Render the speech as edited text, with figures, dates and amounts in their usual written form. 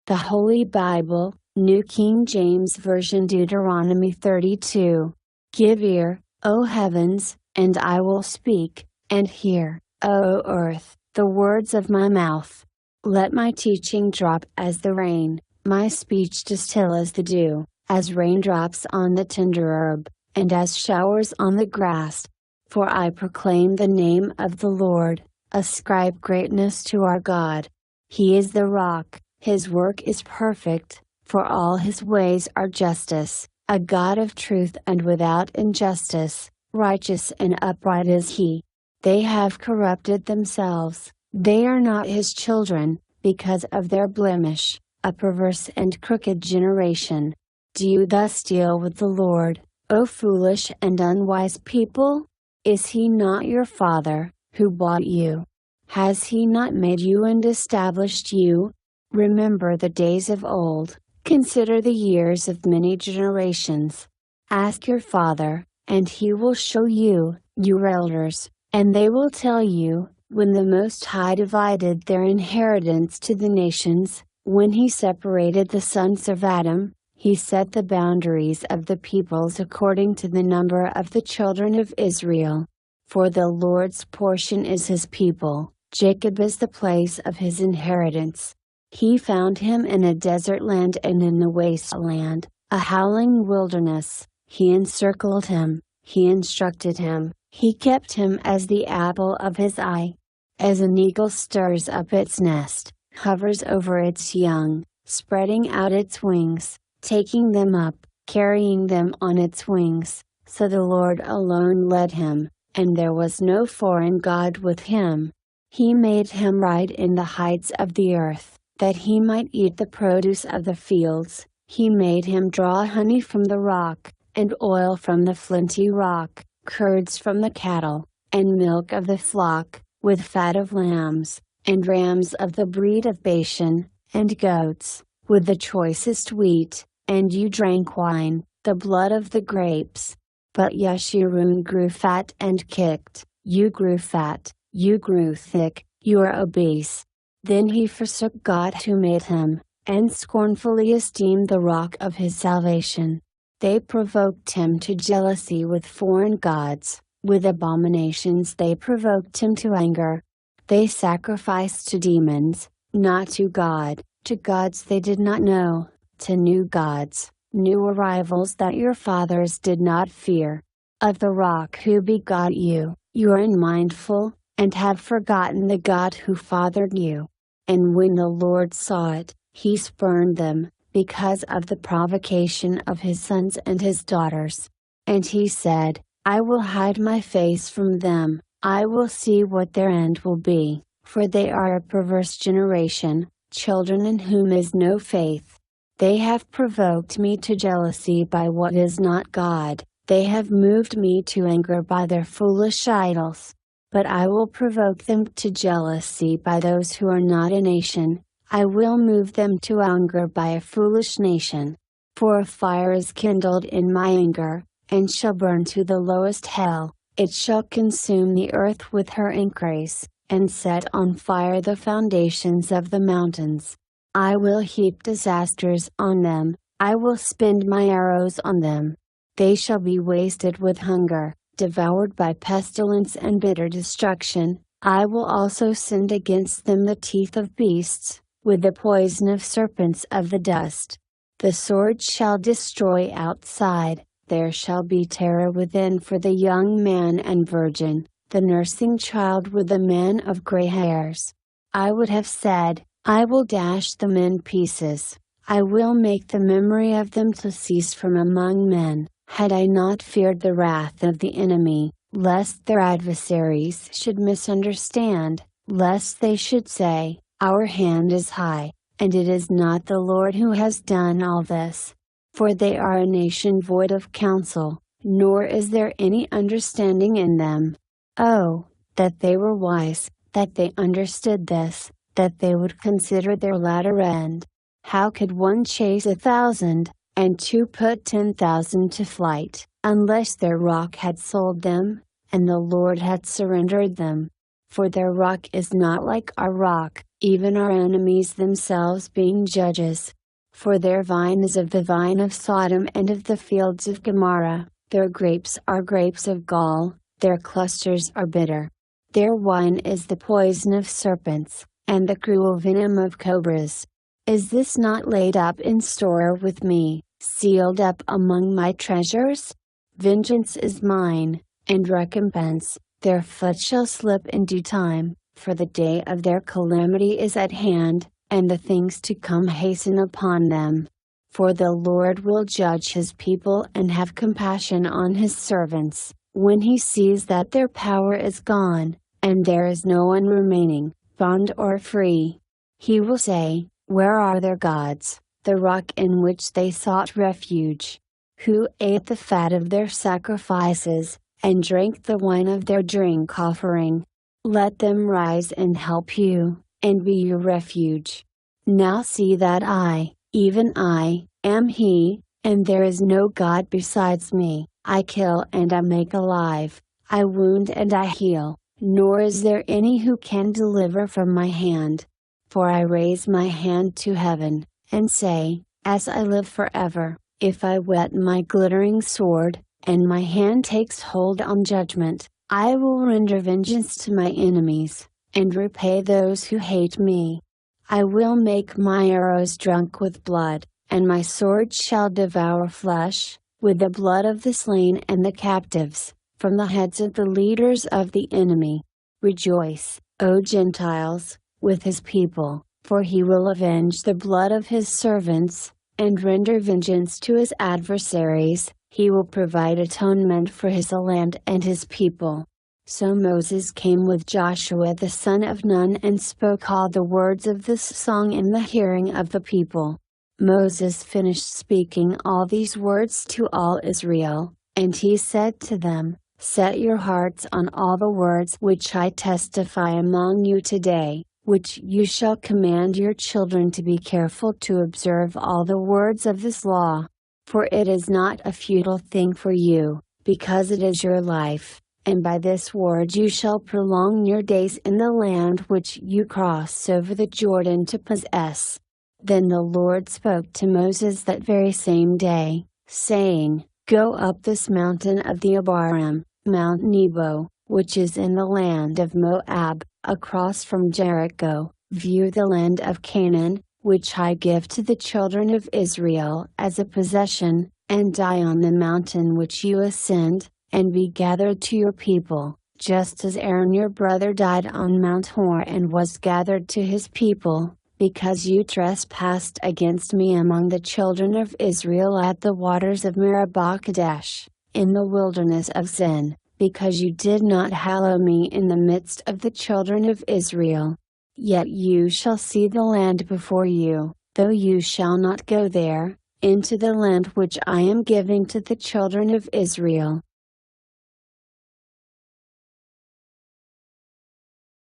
The Holy Bible, New King James Version, Deuteronomy 32. Give ear, O heavens, and I will speak, and hear, O earth, the words of my mouth. Let my teaching drop as the rain, my speech distill as the dew, as raindrops on the tender herb, and as showers on the grass. For I proclaim the name of the Lord, ascribe greatness to our God. He is the rock, His work is perfect, for all His ways are justice, a God of truth and without injustice, righteous and upright is He. They have corrupted themselves, they are not His children, because of their blemish, a perverse and crooked generation. Do you thus deal with the Lord, O foolish and unwise people? Is He not your Father, who bought you? Has He not made you and established you? Remember the days of old, consider the years of many generations. Ask your father, and he will show you, your elders, and they will tell you, when the Most High divided their inheritance to the nations, when He separated the sons of Adam, He set the boundaries of the peoples according to the number of the children of Israel. For the Lord's portion is His people, Jacob is the place of His inheritance. He found him in a desert land and in the wasteland, a howling wilderness. He encircled him, He instructed him, He kept him as the apple of His eye. As an eagle stirs up its nest, hovers over its young, spreading out its wings, taking them up, carrying them on its wings, so the Lord alone led him, and there was no foreign God with him. He made him ride in the heights of the earth, that he might eat the produce of the fields. He made him draw honey from the rock, and oil from the flinty rock, curds from the cattle, and milk of the flock, with fat of lambs, and rams of the breed of Bashan, and goats, with the choicest wheat, and you drank wine, the blood of the grapes. But Yeshurun grew fat and kicked, you grew fat, you grew thick, you are obese. Then he forsook God who made him, and scornfully esteemed the rock of his salvation. They provoked him to jealousy with foreign gods, with abominations they provoked him to anger. They sacrificed to demons, not to God, to gods they did not know, to new gods, new arrivals that your fathers did not fear. Of the rock who begot you, you are unmindful, and have forgotten the God who fathered you. And when the Lord saw it, He spurned them, because of the provocation of His sons and His daughters. And He said, I will hide my face from them, I will see what their end will be, for they are a perverse generation, children in whom is no faith. They have provoked me to jealousy by what is not God, they have moved me to anger by their foolish idols. But I will provoke them to jealousy by those who are not a nation, I will move them to anger by a foolish nation. For a fire is kindled in my anger, and shall burn to the lowest hell, it shall consume the earth with her increase, and set on fire the foundations of the mountains. I will heap disasters on them, I will spend my arrows on them. They shall be wasted with hunger, devoured by pestilence and bitter destruction. I will also send against them the teeth of beasts, with the poison of serpents of the dust. The sword shall destroy outside, there shall be terror within for the young man and virgin, the nursing child with the man of gray hairs. I would have said, I will dash them in pieces, I will make the memory of them to cease from among men. Had I not feared the wrath of the enemy, lest their adversaries should misunderstand, lest they should say, Our hand is high, and it is not the Lord who has done all this. For they are a nation void of counsel, nor is there any understanding in them. Oh, that they were wise, that they understood this, that they would consider their latter end. How could one chase 1,000? And two put 10,000 to flight, unless their rock had sold them, and the Lord had surrendered them. For their rock is not like our rock, even our enemies themselves being judges. For their vine is of the vine of Sodom and of the fields of Gomorrah, their grapes are grapes of gall, their clusters are bitter. Their wine is the poison of serpents, and the cruel venom of cobras. Is this not laid up in store with me, sealed up among my treasures? Vengeance is mine, and recompense, their foot shall slip in due time, for the day of their calamity is at hand, and the things to come hasten upon them. For the Lord will judge his people and have compassion on his servants, when he sees that their power is gone, and there is no one remaining, bond or free. He will say, where are their gods, the rock in which they sought refuge? Who ate the fat of their sacrifices, and drank the wine of their drink offering? Let them rise and help you, and be your refuge. Now see that I, even I, am He, and there is no God besides me. I kill and I make alive, I wound and I heal, nor is there any who can deliver from my hand. For I raise my hand to heaven, and say, as I live forever, if I whet my glittering sword, and my hand takes hold on judgment, I will render vengeance to my enemies, and repay those who hate me. I will make my arrows drunk with blood, and my sword shall devour flesh, with the blood of the slain and the captives, from the heads of the leaders of the enemy. Rejoice, O Gentiles, with his people, for he will avenge the blood of his servants, and render vengeance to his adversaries. He will provide atonement for his land and his people. So Moses came with Joshua the son of Nun and spoke all the words of this song in the hearing of the people. Moses finished speaking all these words to all Israel, and he said to them, set your hearts on all the words which I testify among you today, which you shall command your children to be careful to observe all the words of this law. For it is not a futile thing for you, because it is your life, and by this word you shall prolong your days in the land which you cross over the Jordan to possess. Then the Lord spoke to Moses that very same day, saying, go up this mountain of the Abarim, Mount Nebo, which is in the land of Moab, across from Jericho, view the land of Canaan, which I give to the children of Israel as a possession, and die on the mountain which you ascend, and be gathered to your people, just as Aaron your brother died on Mount Hor and was gathered to his people, because you trespassed against me among the children of Israel at the waters of Meribah Kadesh, in the wilderness of Zin, because you did not hallow me in the midst of the children of Israel. Yet you shall see the land before you, though you shall not go there, into the land which I am giving to the children of Israel.